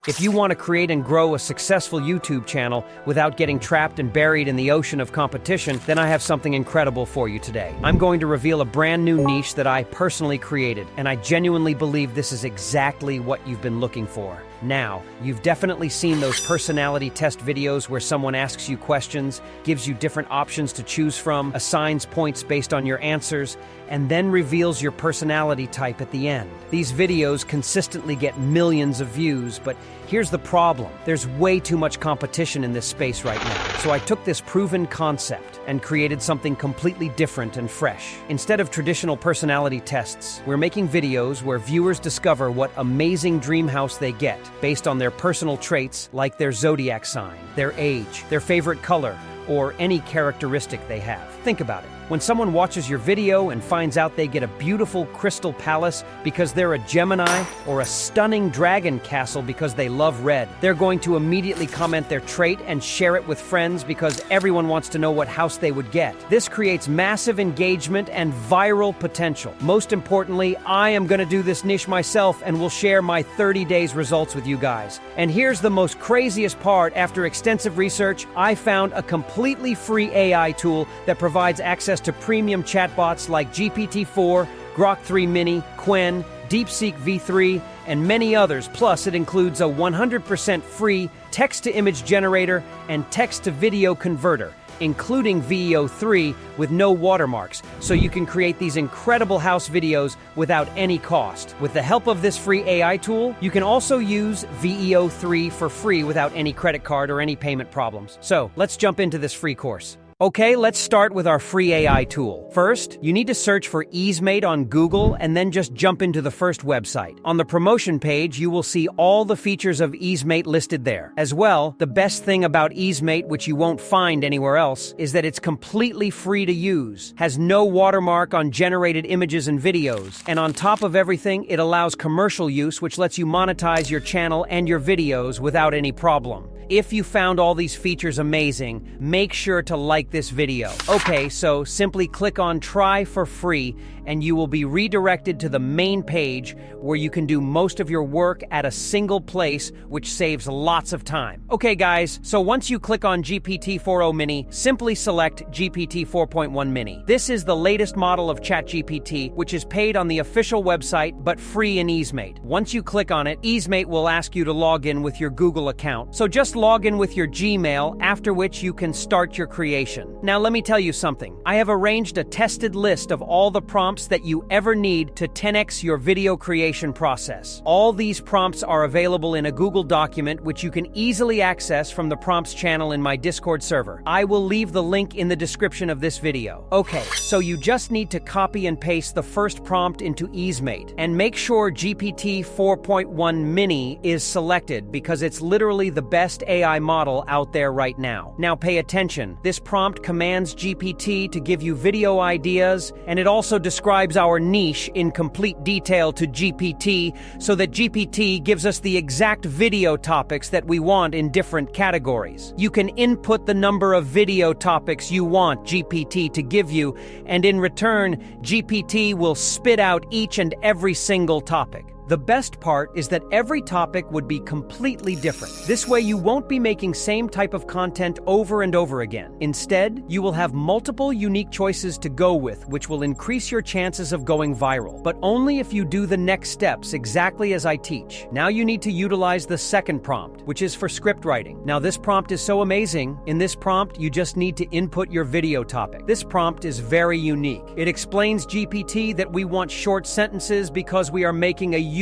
If you want to create and grow a successful YouTube channel without getting trapped and buried in the ocean of competition, then I have something incredible for you today. I'm going to reveal a brand new niche that I personally created, and I genuinely believe this is exactly what you've been looking for. Now, you've definitely seen those personality test videos where someone asks you questions, gives you different options to choose from, assigns points based on your answers, and then reveals your personality type at the end. These videos consistently get millions of views, but here's the problem. There's way too much competition in this space right now. So I took this proven concept and created something completely different and fresh. Instead of traditional personality tests, we're making videos where viewers discover what amazing dream house they get based on their personal traits like their zodiac sign, their age, their favorite color, or any characteristic they have. Think about it. When someone watches your video and finds out they get a beautiful crystal palace because they're a Gemini, or a stunning dragon castle because they love red, they're going to immediately comment their trait and share it with friends because everyone wants to know what house they would get. This creates massive engagement and viral potential. Most importantly, I am going to do this niche myself and will share my 30 days results with you guys. And here's the most craziest part. After extensive research, I found a completely free AI tool that provides access to premium chatbots like GPT-4, Grok 3 Mini, Qwen, DeepSeek V3, and many others. Plus, it includes a 100% free text-to-image generator and text-to-video converter, including VEO3 with no watermarks, so you can create these incredible house videos without any cost. With the help of this free AI tool, you can also use VEO3 for free without any credit card or any payment problems. So, let's jump into this free course. Okay, let's start with our free AI tool. First, you need to search for Easemate on Google and then just jump into the first website. On the promotion page, you will see all the features of Easemate listed there. As well, the best thing about Easemate, which you won't find anywhere else, is that it's completely free to use, has no watermark on generated images and videos, and on top of everything, it allows commercial use, which lets you monetize your channel and your videos without any problem. If you found all these features amazing, make sure to like this video. Okay, so simply click on Try for Free and you will be redirected to the main page where you can do most of your work at a single place, which saves lots of time. Okay guys, so once you click on GPT-4o Mini, simply select GPT 4.1 Mini. This is the latest model of ChatGPT, which is paid on the official website but free in Easemate. Once you click on it, Easemate will ask you to log in with your Google account. So just log in with your Gmail, after which you can start your creation. Now let me tell you something. I have arranged a tested list of all the prompts that you ever need to 10x your video creation process. All these prompts are available in a Google document which you can easily access from the prompts channel in my Discord server. I will leave the link in the description of this video. Okay, so you just need to copy and paste the first prompt into Easemate and make sure GPT 4.1 Mini is selected because it's literally the best AI model out there right now. Now pay attention. This prompt commands GPT to give you video ideas, and it also describes our niche in complete detail to GPT so that GPT gives us the exact video topics that we want in different categories. You can input the number of video topics you want GPT to give you, and in return, GPT will spit out each and every single topic. The best part is that every topic would be completely different. This way you won't be making same type of content over and over again. Instead, you will have multiple unique choices to go with, which will increase your chances of going viral. But only if you do the next steps exactly as I teach. Now you need to utilize the second prompt, which is for script writing. Now this prompt is so amazing. In this prompt, you just need to input your video topic. This prompt is very unique. It explains GPT that we want short sentences because we are making a YouTube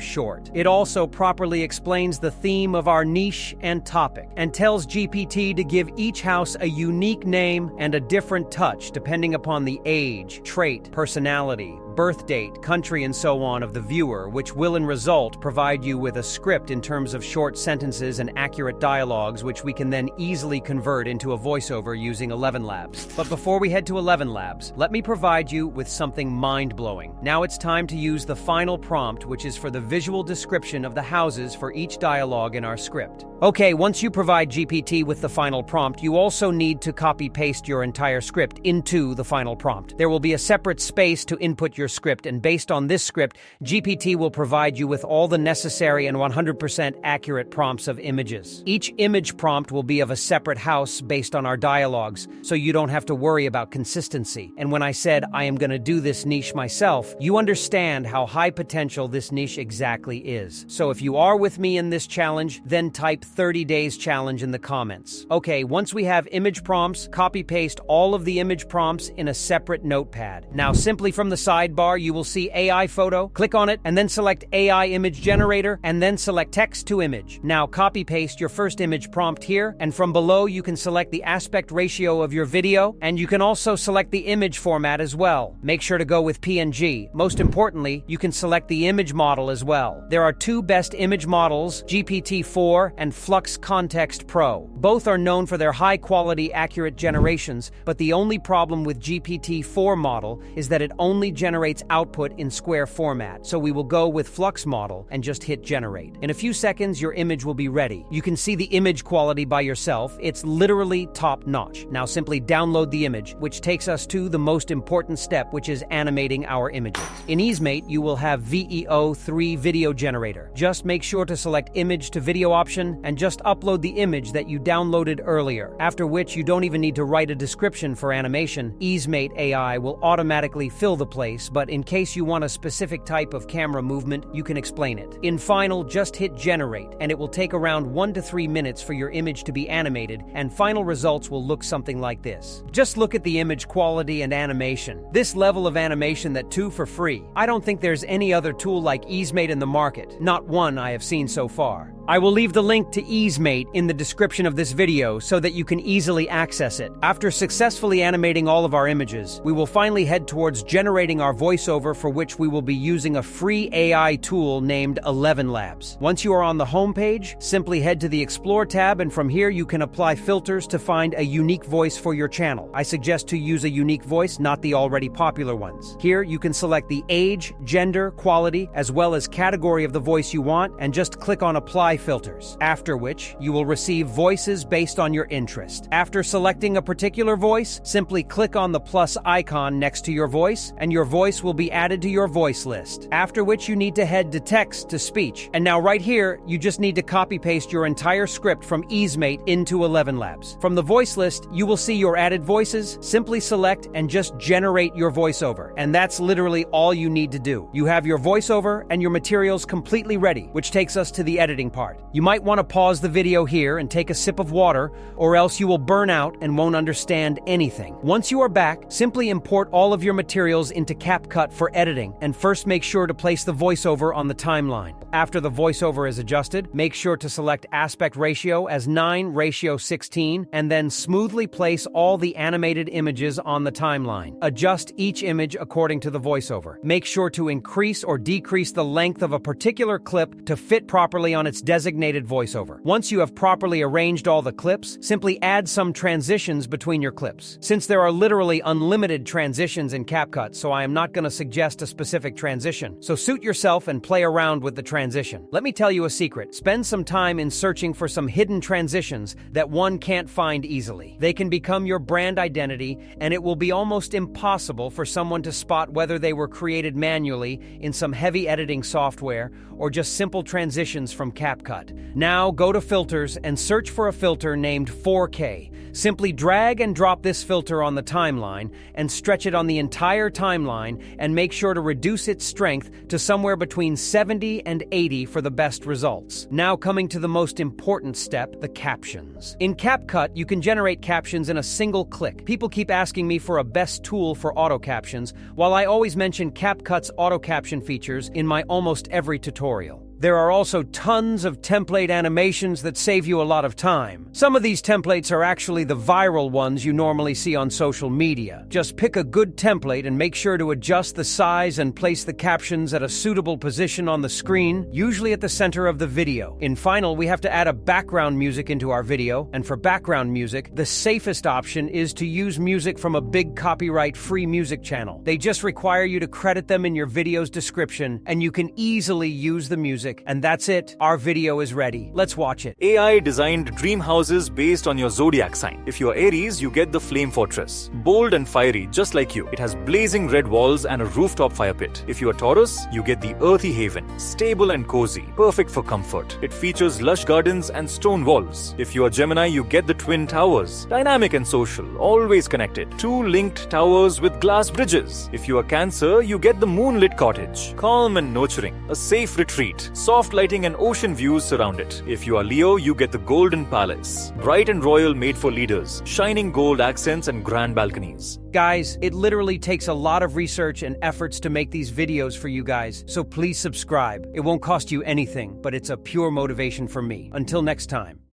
short. It also properly explains the theme of our niche and topic, and tells GPT to give each house a unique name and a different touch depending upon the age, trait, personality, birth date, country, and so on of the viewer, which will in result provide you with a script in terms of short sentences and accurate dialogues, which we can then easily convert into a voiceover using 11 Labs. But before we head to 11 Labs, let me provide you with something mind-blowing. Now it's time to use the final prompt, which is for the visual description of the houses for each dialogue in our script. Okay, once you provide GPT with the final prompt, you also need to copy-paste your entire script into the final prompt. There will be a separate space to input your your script, and based on this script, GPT will provide you with all the necessary and 100% accurate prompts of images. Each image prompt will be of a separate house based on our dialogues, so you don't have to worry about consistency. And when I said I am going to do this niche myself, you understand how high potential this niche exactly is. So if you are with me in this challenge, then type 30 days challenge in the comments. Okay, once we have image prompts, copy-paste all of the image prompts in a separate notepad. Now, simply from the sidebar, you will see AI photo. Click on it, and then select AI image generator, and then select text to image. Now, copy-paste your first image prompt here, and from below, you can select the aspect ratio of your video, and you can also select the image format as well. Make sure to go with PNG. Most importantly, you can select the image model as well. There are two best image models, GPT-4 and Flux Context Pro. Both are known for their high-quality, accurate generations, but the only problem with GPT-4 model is that it only generates output in square format, so we will go with Flux model and just hit generate. In a few seconds, your image will be ready. You can see the image quality by yourself. It's literally top-notch. Now simply download the image, which takes us to the most important step, which is animating our images. In Easemate, you will have VEO3 video generator. Just make sure to select image to video option and just upload the image that you downloaded earlier, after which you don't even need to write a description for animation. Easemate AI will automatically fill the place, but in case you want a specific type of camera movement, you can explain it. In final, just hit generate, and it will take around 1 to 3 minutes for your image to be animated, and final results will look something like this. Just look at the image quality and animation. This level of animation that too for free. I don't think there's any other tool like Easemate in the market, not one I have seen so far. I will leave the link to Easemate in the description of this video so that you can easily access it. After successfully animating all of our images, we will finally head towards generating our voiceover, for which we will be using a free AI tool named 11 Labs. Once you are on the home page, simply head to the Explore tab, and from here you can apply filters to find a unique voice for your channel. I suggest to use a unique voice, not the already popular ones. Here you can select the age, gender, quality, as well as category of the voice you want, and just click on Apply filters, after which you will receive voices based on your interest. After selecting a particular voice, simply click on the plus icon next to your voice, and your voice will be added to your voice list, after which you need to head to text to speech. And now right here, you just need to copy-paste your entire script from Easemate into 11 Labs. From the voice list, you will see your added voices. Simply select and just generate your voiceover. And that's literally all you need to do. You have your voiceover and your materials completely ready, which takes us to the editing part. You might want to pause the video here and take a sip of water, or else you will burn out and won't understand anything. Once you are back, simply import all of your materials into CapCut for editing, and first make sure to place the voiceover on the timeline. After the voiceover is adjusted, make sure to select aspect ratio as 9:16, and then smoothly place all the animated images on the timeline. Adjust each image according to the voiceover. Make sure to increase or decrease the length of a particular clip to fit properly on its designated voiceover. Once you have properly arranged all the clips, simply add some transitions between your clips. Since there are literally unlimited transitions in CapCut, so I am not going to suggest a specific transition. So suit yourself and play around with the transition. Let me tell you a secret. Spend some time in searching for some hidden transitions that one can't find easily. They can become your brand identity, and it will be almost impossible for someone to spot whether they were created manually in some heavy editing software or just simple transitions from CapCut. Now go to Filters and search for a filter named 4K. Simply drag and drop this filter on the timeline and stretch it on the entire timeline, and make sure to reduce its strength to somewhere between 70 and 80 for the best results. Now coming to the most important step, the captions. In CapCut, you can generate captions in a single click. People keep asking me for a best tool for auto captions, while I always mention CapCut's auto caption features in my almost every tutorial. There are also tons of template animations that save you a lot of time. Some of these templates are actually the viral ones you normally see on social media. Just pick a good template and make sure to adjust the size and place the captions at a suitable position on the screen, usually at the center of the video. In final, we have to add a background music into our video, and for background music, the safest option is to use music from a big copyright-free music channel. They just require you to credit them in your video's description, and you can easily use the music music, and that's it. Our video is ready. Let's watch it. AI designed dream houses based on your zodiac sign. If you're Aries, you get the Flame Fortress. Bold and fiery, just like you. It has blazing red walls and a rooftop fire pit. If you are Taurus, you get the Earthy Haven. Stable and cozy, perfect for comfort. It features lush gardens and stone walls. If you are Gemini, you get the Twin Towers. Dynamic and social, always connected. Two linked towers with glass bridges. If you are Cancer, you get the Moonlit Cottage. Calm and nurturing, a safe retreat. Soft lighting and ocean views surround it. If you are Leo, you get the Golden Palace. Bright and royal, made for leaders. Shining gold accents and grand balconies. Guys, it literally takes a lot of research and efforts to make these videos for you guys, so please subscribe. It won't cost you anything, but it's a pure motivation for me. Until next time.